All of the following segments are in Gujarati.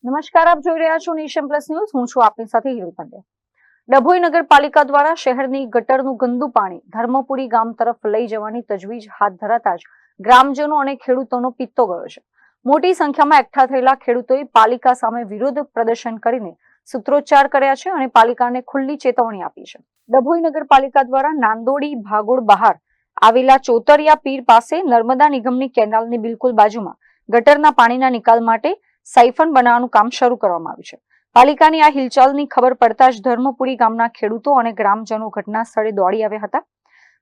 નમસ્કાર, આપ જોઈ રહ્યા છો નેશન પ્લસ ન્યૂઝ. હું છું આપની સાથે હિરલ પંડ્યા. ડભોઈ નગરપાલિકા દ્વારા શહેરની ગટરનું ગંદુ પાણી ધર્મપુરી ગામ તરફ લઈ જવાની તજવીજ હાથ ધરાતા જ ગ્રામજનો અને ખેડૂતોનો પિત્તો ગયો છે. મોટી સંખ્યામાં એકઠા થયેલા ખેડૂતોએ પાલિકા સામે વિરોધ પ્રદર્શન કરીને સૂત્રોચ્ચાર કર્યા છે અને પાલિકાને ખુલ્લી ચેતવણી આપી છે. ડભોઈ નગરપાલિકા દ્વારા નાંદોડી ભાગોળ બહાર આવેલા ચોતરિયા પીર પાસે નર્મદા નિગમની કેનાલની બિલકુલ બાજુમાં ગટરના પાણીના નિકાલ માટે સાયફન બનાવવાનું કામ શરૂ કરવામાં આવ્યું છે. પાલિકાની આ હિલચાલની ખબર પડતા જ ધર્મપુરી ગામના ખેડૂતો અને ગ્રામજનો ઘટના સ્થળે દોડી આવ્યા હતા.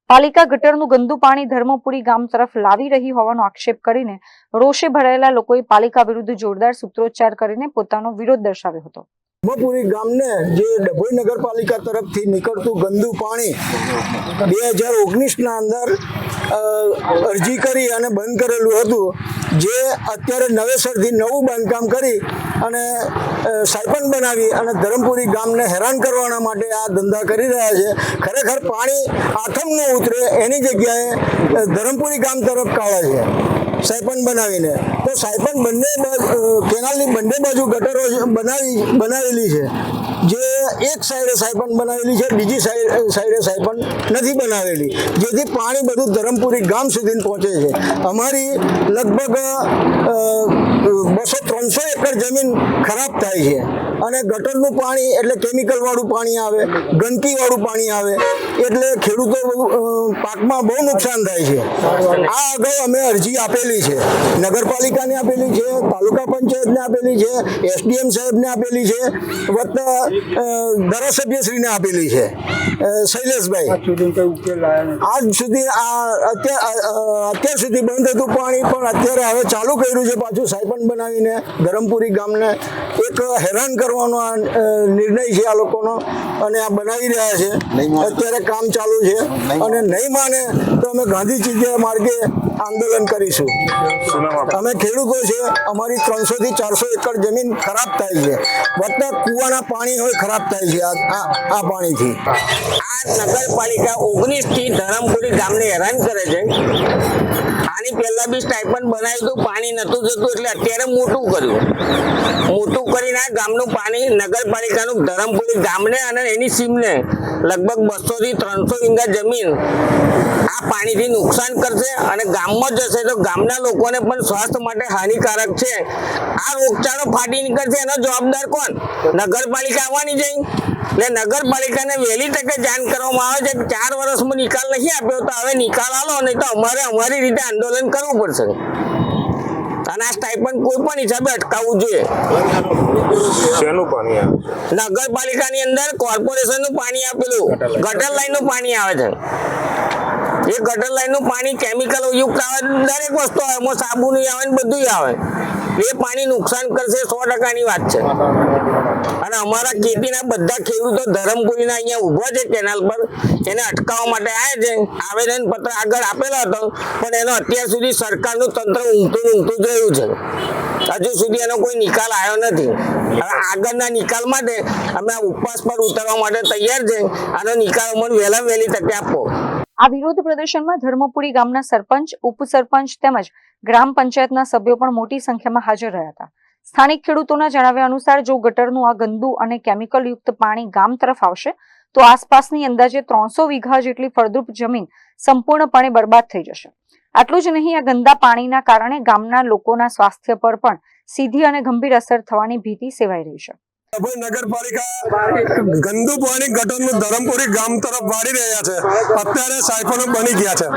પાલિકા ગટરનું ગંદુ પાણી ધર્મપુરી ગામ તરફ લાવી રહી હોવાનો આક્ષેપ કરીને રોષે ભરાયેલા લોકોએ પાલિકા વિરુદ્ધ જોરદાર સૂત્રોચ્ચાર કરીને પોતાનો વિરોધ દર્શાવ્યો હતો. ધર્મપુરી ગામને જે ડભોઈ નગરપાલિકા તરફથી નીકળતું ગંદુ પાણી 2019ના અંદર અરજી કરી અને બંધ કરેલું હતું, જે અત્યારે નવેસરથી નવું બાંધકામ કરી અને સાયપન બનાવી અને ધરમપુરી ગામને હેરાન કરવાના માટે આ ધંધા કરી રહ્યા છે. ખરેખર પાણી આથમ ન ઉતરે એની જગ્યાએ ધરમપુરી ગામ તરફ કાઢે છે સાયપન બનાવીને. તો સાયપન કેનાલની બંને બાજુ ગટરો બનાવેલી છે, જે એક સાઈડે સાયપન બનાવેલી છે, બીજી સાઈડે સાયપન નથી બનાવેલી, જેથી પાણી બધું ધરમપુરી ગામ સુધી પહોંચે છે. અમારી લગભગ 200-300 એકર જમીન ખરાબ થાય છે અને ગટરનું પાણી એટલે કેમિકલ વાળું પાણી આવે, ગંદકી વાળું પાણી આવે, એટલે ખેડૂતો પાકમાં બહુ નુકસાન થાય છે. આ અગાઉ અમે અરજી આપેલી છે, નગરપાલિકાને આપેલી છે, તાલુકા પંચાયતને આપેલી છે, SDM સાહેબને આપેલી છે, વત્તા ધારાસભ્યશ્રીને આપેલી છે શૈલેષભાઈ. આજ સુધી અત્યાર સુધી બંધ હતું પાણી, પણ અત્યારે હવે ચાલુ કર્યું છે પાછું સાયપન બનાવીને ધરમપુરી ગામને એક હેરાન કરવાનો આ નિર્ણય છે આ લોકોનો, અને આ બનાવી રહ્યા છે. અત્યારે કામ ચાલુ છે અને નહીં માને તો અમે ગાંધી ચીજિયા માર્ગે આંદોલન કરીશું. અમે ખેડૂતો છે, અમારી 300 થી 400 એકર જમીન ખરાબ થાય છે, વત્તા કુવાના પાણી હોય ખરાબ થાય છે આ પાણીથી. આ નગરપાલિકા 19 થી ધરમપુરી ગામને હેરાન કરે છે. આની પહેલા બી સ્ટાઇપન બનાવ્યું હતું, પાણી નતું જતું, એટલે અત્યારે મોટું કરીને આ ગામનું પાણી નગરપાલિકાનું ધરમપુરી ગામને અને એની સીમને લગભગ 200 થી 300 વીઘા જમીન આ પાણીથી નુકસાન કરશે અને ગામમાં જશે તો ગામના લોકોને પણ સ્વાસ્થ્ય માટે હાનિકારક છે. આ રોગચાળો ફાટી નીકળશે, એનો જવાબદાર કોણ? નગરપાલિકા આવવાની છે. એટલે નગરપાલિકાને વહેલી તકે જાણ કરવામાં આવે છે કે 4 વર્ષમાં નિકાલ નહીં આપ્યો તો હવે નિકાલ આલો, નહીં તો અમારે અમારી રીતે આંદોલન કરવું પડશે અને આ સ્ટાઇપન કોઈ પણ હિસાબે અટકાવવું જોઈએ. નગરપાલિકાની અંદર કોર્પોરેશનનું પાણી આપેલું ગટર લાઈનનું પાણી આવે છે. એ ગટર લાઈનનું પાણી કેમિકલ યુક્ત આવે, દરેક વસ્તુ આવે, એમાં સાબુનું આવે ને બધું આવે. એ પાણી નુકસાન કરશે, 100%ની વાત છે. અને અમારા ખેતીના બધા ખેડૂતો ધરમપુરીના અહીંયા ઉભા છે કેનાલ પર, એને અટકાવવા માટે આવ્યા છે. આવેદન પત્ર આગળ આપેલો હતો, પણ એનો અત્યાર સુધી સરકારનું તંત્ર ઊંઘતું જોયું છે. હજુ સુધી એનો કોઈ નિકાલ આવ્યો નથી. હવે આગળના નિકાલ માટે અમે આ ઉપવાસ પર ઉતરવા માટે તૈયાર છે. આનો નિકાલ અમને વહેલામાં વહેલી તકે આપો. આ વિરોધ પ્રદર્શનમાં ધર્મપુરી ગામના સરપંચ, ઉપસરપંચ તેમજ ગ્રામ પંચાયતના સભ્યો પણ મોટી સંખ્યામાં હાજર રહ્યા હતા. સ્થાનિક ખેડૂતોના જણાવ્યા અનુસાર જો ગટરનું આ ગંદુ અને કેમિકલ યુક્ત પાણી ગામ તરફ આવશે તો આસપાસની અંદાજે 300 વીઘા જેટલી ફળદ્રુપ જમીન સંપૂર્ણપણે બરબાદ થઈ જશે. આટલું જ નહીં, આ ગંદા પાણીના કારણે ગામના લોકોના સ્વાસ્થ્ય પર પણ સીધી અને ગંભીર અસર થવાની ભીતિ સેવાઈ રહી છે. નગરપાલિકા ગંદુ પાણી ગટરનું ધરમપુરી ગામ તરફ વાળી રહ્યા છે. અત્યારે સાયફનો બની ગયા છે.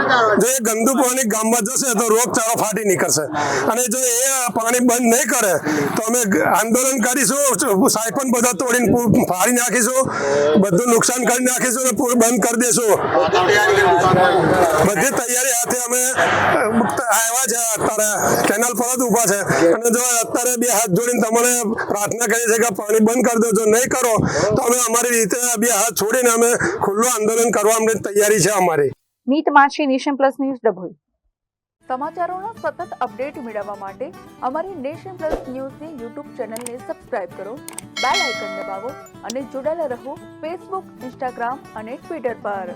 જો એ ગંદુ પાણી ગામમાં જશે તો રોગચાળો ફાટી નીકળશે, અને જો એ પાણી બંધ નહીં કરે તો અમે આંદોલન કરીશું. સાયફન બધા તોડીને ફાડી નાખીશું, બધું નુકસાન કરી નાખીશું અને પૂર બંધ કરી દઈશું. બધી તૈયારી હાથે અમે આવ્યા છે. અત્યારે કેનાલ પર જ ઉભા છે અને જો અત્યારે 2 હાથ જોડીને તમને પ્રાર્થના કરી છે કે પાણી બંધ કરી દો. જો નહીં કરો તો અમે અમારી રીતે 2 હાથ છોડીને અમે ખુલ્લું આંદોલન કરવા તૈયારી છે અમારી. મીત માછી, નેશન પ્લસ ન્યૂઝ, ડભોઈ. સમાચારોના સતત અપડેટ મેળવવા માટે અમારી નેશન પ્લસ ન્યૂઝની YouTube ચેનલને સબસ્ક્રાઇબ કરો, બેલ આઇકન દબાવો અને જોડાયેલા રહો Facebook, Instagram અને Twitter પર.